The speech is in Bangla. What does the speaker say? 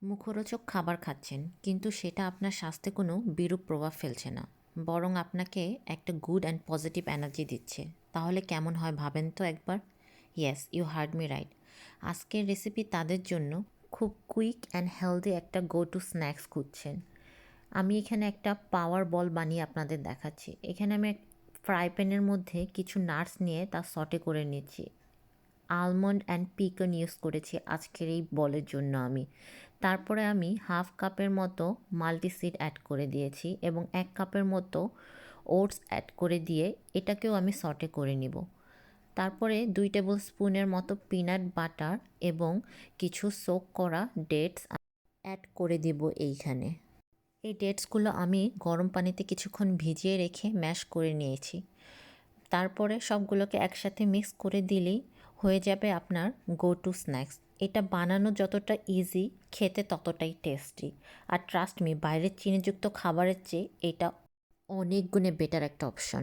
মুখরোচক খাবার খাচ্ছেন কিন্তু সেটা আপনার স্বাস্থ্যে কোনো বিরূপ প্রভাব ফেলছে না, বরং আপনাকে একটা গুড অ্যান্ড পজিটিভ এনার্জি দিচ্ছে। তাহলে কেমন হয় ভাবেন তো একবার। Yes, you heard me right. আজকের রেসিপি তাদের জন্য খুব কুইক অ্যান্ড হেলদি একটা গো টু স্ন্যাক্স খুঁজছেন। আমি এখানে একটা পাওয়ার বল বানিয়ে আপনাদের দেখাচ্ছি। এখানে আমি ফ্রাই প্যানের মধ্যে কিছু নাটস নিয়ে তা সটে করে নিচ্ছি। আলমন্ড অ্যান্ড পিকন ইউজ করেছি আজকের এই বলের জন্য আমি। তারপরে আমি হাফ কাপের মতো মাল্টিসিড অ্যাড করে দিয়েছি এবং 1 কাপের মতো ওটস অ্যাড করে দিয়ে এটাকেও আমি সটে করে নিব। তারপরে 2 টেবিল স্পুনের মতো পিনাট বাটার এবং কিছু সোক করা ডেটস অ্যাড করে দিব এইখানে। এই ডেটসগুলো আমি গরম পানিতে কিছুক্ষণ ভিজিয়ে রেখে ম্যাশ করে নিয়েছি। তারপরে সবগুলোকে একসাথে মিক্স করে দিলেই হয়ে যাবে আপনার গো টু স্ন্যাক্স। এটা বানানো যতটা ইজি, খেতে ততটাই টেস্টি। আর ট্রাস্ট মি, বাইরের চিনিযুক্ত খাবারের চেয়ে এটা অনেক গুণে বেটার একটা অপশন।